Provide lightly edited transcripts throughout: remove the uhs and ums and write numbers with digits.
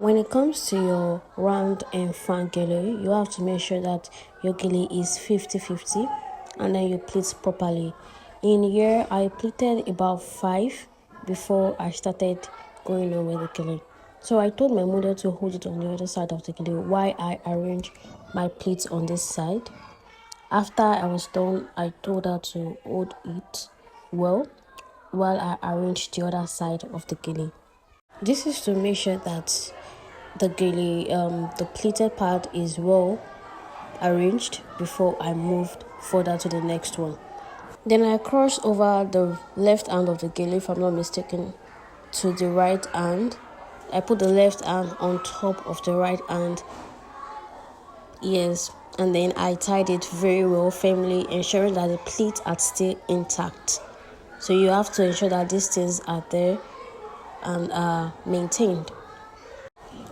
When it comes to your round and front gele, you have to make sure that your gele is 50-50 and then you pleat properly. In here, I pleated about 5 before I started going on with the gele. So I told my mother to hold it on the other side of the gele while I arrange my pleats on this side. After I was done, I told her to hold it well while I arranged the other side of the gele. This is to make sure that the pleated part is well arranged before I moved further to the next one. Then I cross over the left hand of the gele, if I'm not mistaken, to the right hand. I put the left hand on top of the right hand. Yes, and then I tied it very well, firmly, ensuring that the pleats are still intact. So you have to ensure that these things are there and are maintained.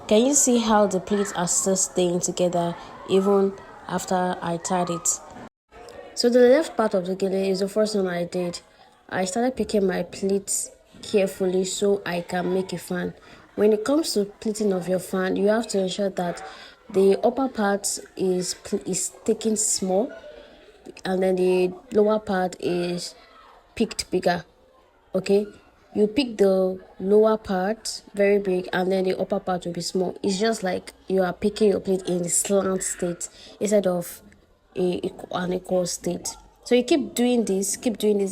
Can you see how the pleats are still staying together even after I tied it? So the left part of the gele is the first one I did. I started picking my pleats carefully so I can make a fan. When it comes to pleating of your fan, you have to ensure that the upper part is taken small and then the lower part is picked bigger. Okay, you pick the lower part very big and then the upper part will be small. It's just like you are picking your plate in the slant state instead of an equal state. So you keep doing this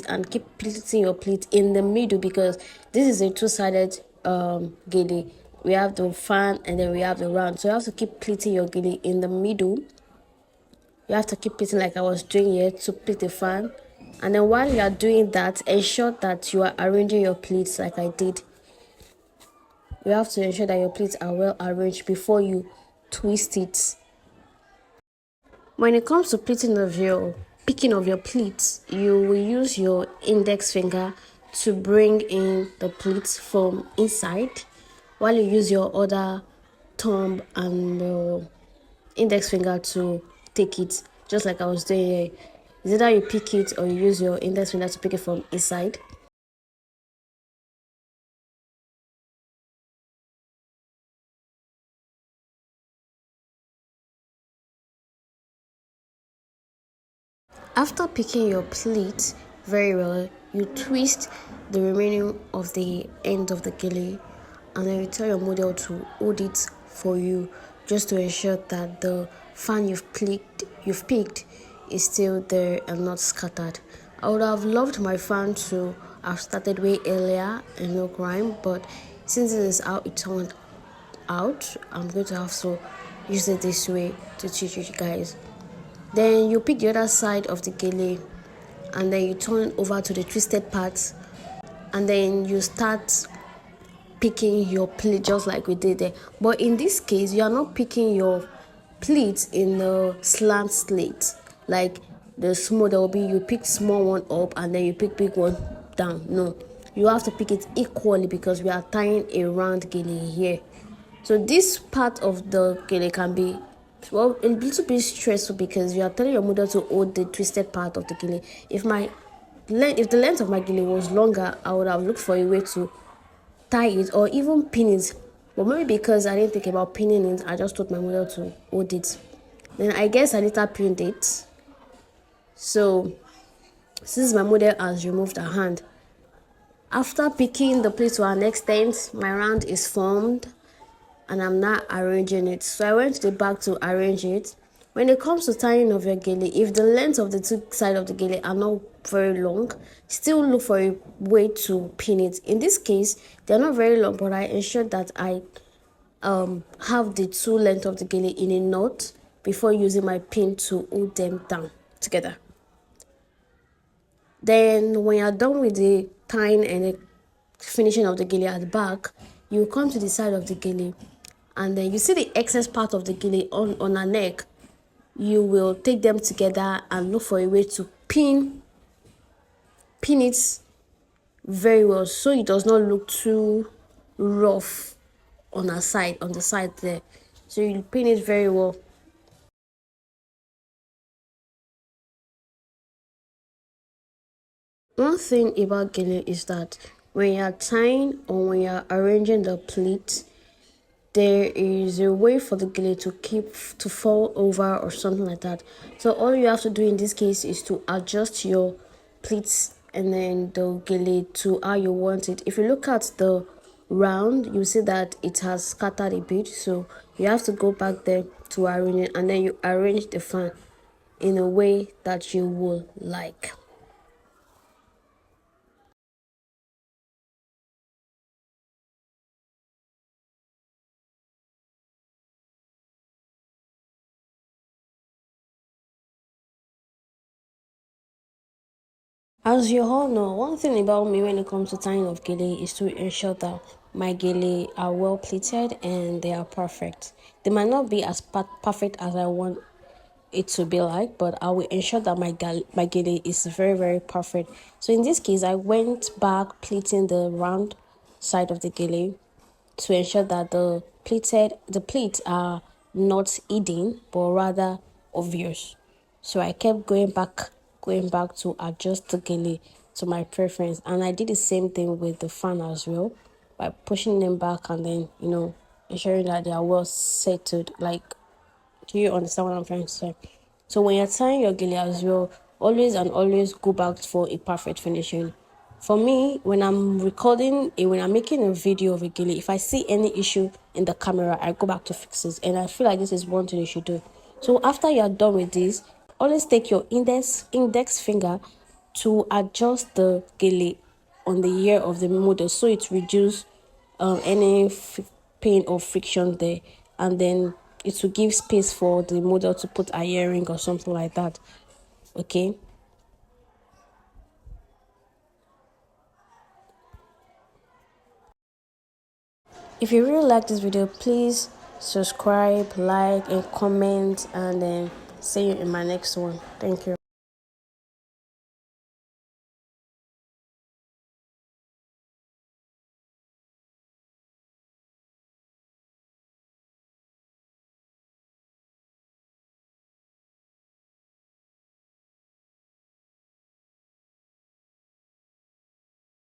and keep pleating your plate in the middle, because this is a two-sided gele. We have the fan and then we have the round, so you have to keep pleating your gele in the middle. You have to keep pleating like I was doing here to pleat the fan. And then while you are doing that, ensure that you are arranging your pleats like I did. You have to ensure that your pleats are well arranged before you twist it. When it comes to picking of your pleats, you will use your index finger to bring in the pleats from inside, while you use your other thumb and index finger to take it, just like I was doing here. Is either you pick it or you use your index finger to pick it from inside. After picking your pleat very well, you twist the remaining of the end of the gele and then you tell your model to hold it for you, just to ensure that the fan you've picked is still there and not scattered. I would have loved my fan to have started way earlier and no crime, but since this is how it turned out, I'm going to have to use it this way to teach you guys. Then you pick the other side of the gele and then you turn over to the twisted part and then you start picking your pleat just like we did there. But in this case, you are not picking your pleats in the slant slate like the small. There will be, you pick small one up and then you pick big one down. No, you have to pick it equally because we are tying a round gele here. So this part of the gele can be a little bit stressful because you are telling your mother to hold the twisted part of the gele. If the length of my gele was longer, I would have looked for a way to tie it or even pin it. But maybe because I didn't think about pinning it, I just told my mother to hold it. Then I guess I later pinned it. So since my mother has removed her hand, after picking the plate to an extent, my round is formed and I'm not arranging it. So I went to the back to arrange it. When it comes to tying of your gele, if the length of the two sides of the gele are not very long, still look for a way to pin it. In this case, they're not very long, but I ensured that I have the two length of the gele in a knot before using my pin to hold them down together. Then when you're done with the tying and the finishing of the gele at the back, you come to the side of the gele and then you see the excess part of the gele on her neck. You will take them together and look for a way to pin it very well so it does not look too rough on the side there. So you pin it very well. One thing about gele is that when you're tying or when you're arranging the pleat, there is a way for the gele to fall over or something like that. So all you have to do in this case is to adjust your pleats and then the gele to how you want it. If you look at the round, you see that it has scattered a bit, so you have to go back there to arrange it, and then you arrange the fan in a way that you will like. As you all know, one thing about me when it comes to tying of gele is to ensure that my gele are well pleated and they are perfect. They might not be as perfect as I want it to be like, but I will ensure that my gele is very perfect. So in this case, I went back pleating the round side of the gele to ensure that the pleats are not hidden but rather obvious. So I kept going back to adjust the gele to my preference, and I did the same thing with the fan as well by pushing them back and then ensuring that they are well settled. Like, do you understand what I'm trying to say? So when you're tying your gele as well, always and always go back for a perfect finishing. For me, when I'm when I'm making a video of a gele, if I see any issue in the camera, I go back to fix it. And I feel like this is one thing you should do. So after you're done with this, always take your index finger to adjust the gele on the ear of the model so it reduce any pain or friction there, and then it will give space for the model to put a earring or something like that. Okay. If you really like this video, please subscribe, like, and comment, and then see you in my next one. Thank you.